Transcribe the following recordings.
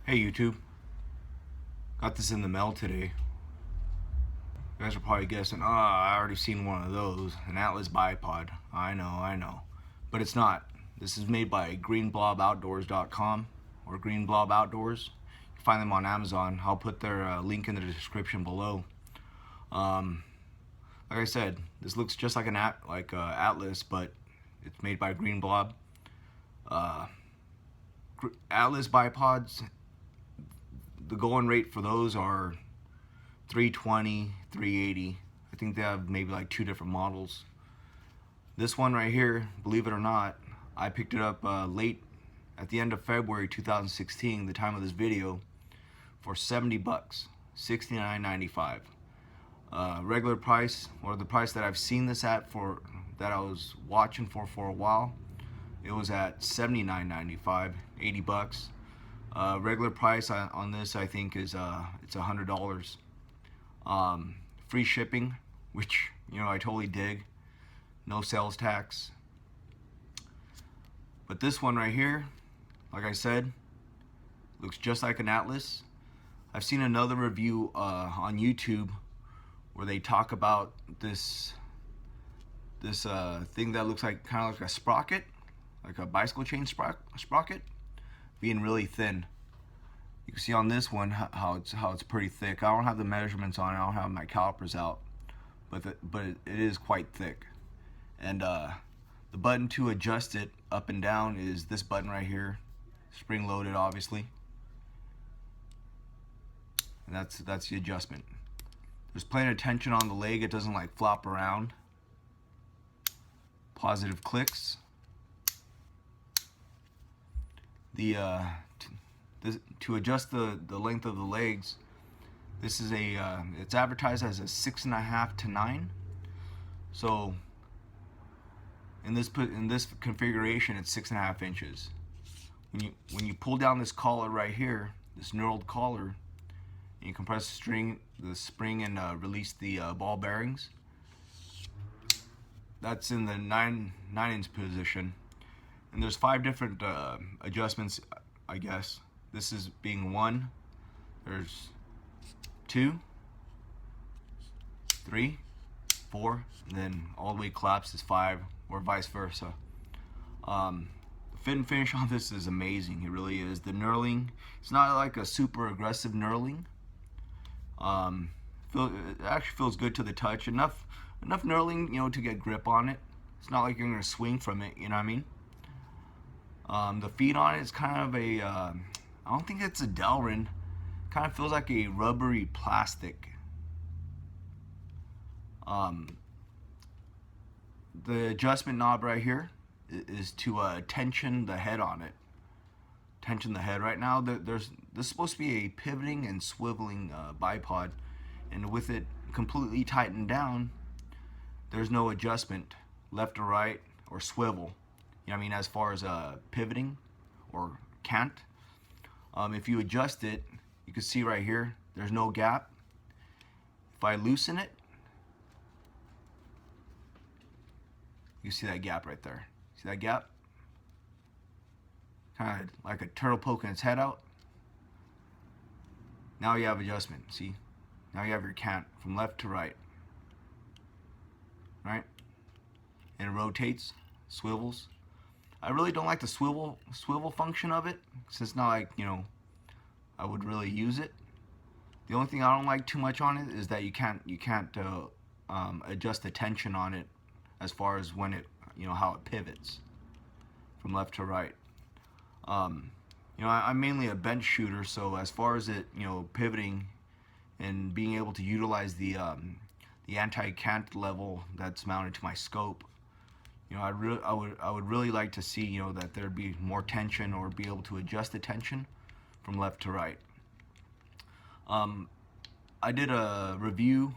Hey YouTube, got this in the mail today. You guys are probably guessing, I already seen one of those, an Atlas bipod. I know. But it's not. This is made by greenbloboutdoors.com or Green Blob Outdoors. You can find them on Amazon. I'll put their link in the description below. Like I said, this looks just like an Atlas, but it's made by Green Blob. Atlas bipods, the going rate for those are 320, 380. I think they have maybe like two different models. This one right here, believe it or not, I picked it up late at the end of February 2016, the time of this video, for 70 bucks, $69.95. Regular price, or the price that I've seen this at for, that I was watching for a while, it was at $79.95, 80 bucks. Regular price on this, I think, is it's $100. Free shipping, which I totally dig. No sales tax. But this one right here, like I said, looks just like an Atlas. I've seen another review on YouTube where they talk about this thing that looks like kind of like a sprocket, like a bicycle chain sprocket, being really thin. You can see on this one how it's pretty thick. I don't have the measurements on it. I don't have my calipers out, but it is quite thick. And the button to adjust it up and down is this button right here, spring loaded, obviously. And that's the adjustment. There's plenty of tension on the leg. It doesn't like flop around. Positive clicks. To adjust the length of the legs, this is it's advertised as a 6.5 to 9. So in this configuration, it's 6.5 inches. When you pull down this collar right here, this knurled collar, and you compress the spring and release the ball bearings, that's in the 9-inch position. And there's 5 different adjustments, I guess. This is being 1. There's 2, 3, 4, and then all the way collapsed is 5, or vice versa. The fit and finish on this is amazing. It really is. The knurling, it's not like a super aggressive knurling. It actually feels good to the touch. Enough knurling, to get grip on it. It's not like you're gonna swing from it. You know what I mean? The feet on it is kind of a, I don't think it's a Delrin. Kind of feels like a rubbery plastic. The adjustment knob right here is to tension the head on it. Tension the head. Right now, this is supposed to be a pivoting and swiveling bipod, and with it completely tightened down, there's no adjustment left or right or swivel. You know what I mean, as far as pivoting or cant. If you adjust it, you can see right here, there's no gap. If I loosen it, you see that gap right there. See that gap? Kind of like a turtle poking its head out. Now you have adjustment, see? Now you have your cant from left to right. Right? And it rotates, swivels. I really don't like the swivel function of it, since it's not like, I would really use it. The only thing I don't like too much on it is that you can't adjust the tension on it as far as when it, how it pivots from left to right. I'm mainly a bench shooter, so as far as it, pivoting and being able to utilize the anti-cant level that's mounted to my scope, I would really like to see, that there'd be more tension, or be able to adjust the tension from left to right. I did a review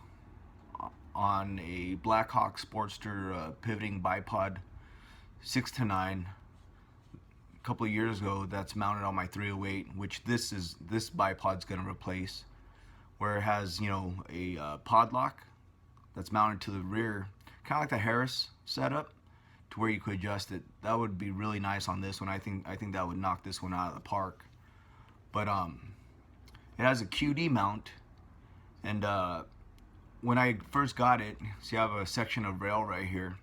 on a Blackhawk Sportster pivoting bipod 6 to 9 a couple of years ago. That's mounted on my 308, which this bipod's going to replace, where it has a pod lock that's mounted to the rear, kind of like the Harris setup, to where you could adjust it. That would be really nice on this one. I think that would knock this one out of the park. But it has a QD mount, and when I first got it, see I have a section of rail right here.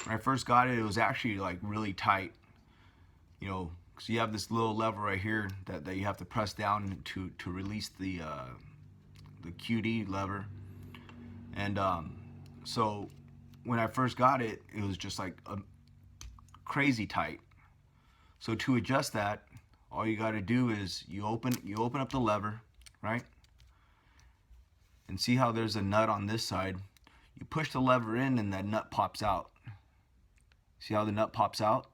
When I first got it, it was actually like really tight, you know, so you have this little lever right here that you have to press down to release the QD lever. And so when I first got it, it was just like crazy tight. So to adjust that, all you got to do is you open up the lever, right? And see how there's a nut on this side. You push the lever in and that nut pops out. See how the nut pops out?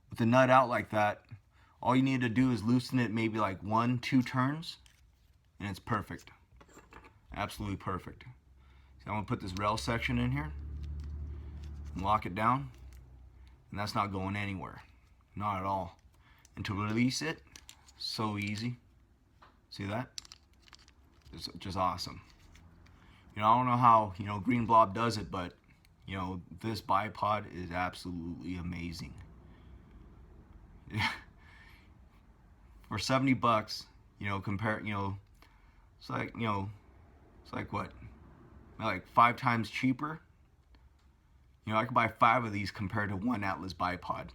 With the nut out like that, all you need to do is loosen it maybe like 1-2 turns, and it's perfect. Absolutely perfect. So I'm gonna put this rail section in here and lock it down, and that's not going anywhere. Not at all. And to release it, so easy. See that? It's just awesome. You know, I don't know how, you know, Green Blob does it, but, you know, this bipod is absolutely amazing. For 70 bucks, you know, compare, you know, it's like, you know, it's like what? Like 5 times cheaper. You know, I could buy 5 of these compared to one Atlas bipod.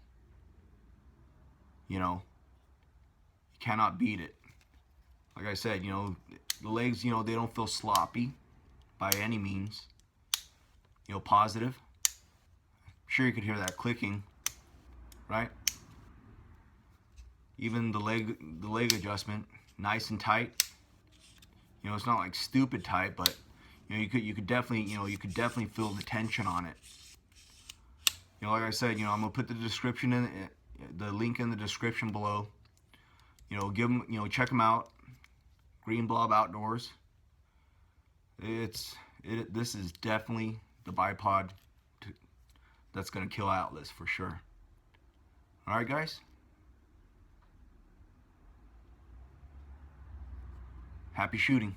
You know, you cannot beat it. Like I said, you know, the legs, you know, they don't feel sloppy by any means. You know, positive. I'm sure you could hear that clicking, right? Even the leg adjustment, nice and tight. You know, it's not like stupid tight, but you know, you could definitely, you know, you could definitely feel the tension on it. You know, like I said, you know, I'm gonna put the description in, the link in the description below. You know, give them, you know, check them out. Green Blob Outdoors. This is definitely the bipod that's gonna kill Atlas for sure. All right, guys. Happy shooting.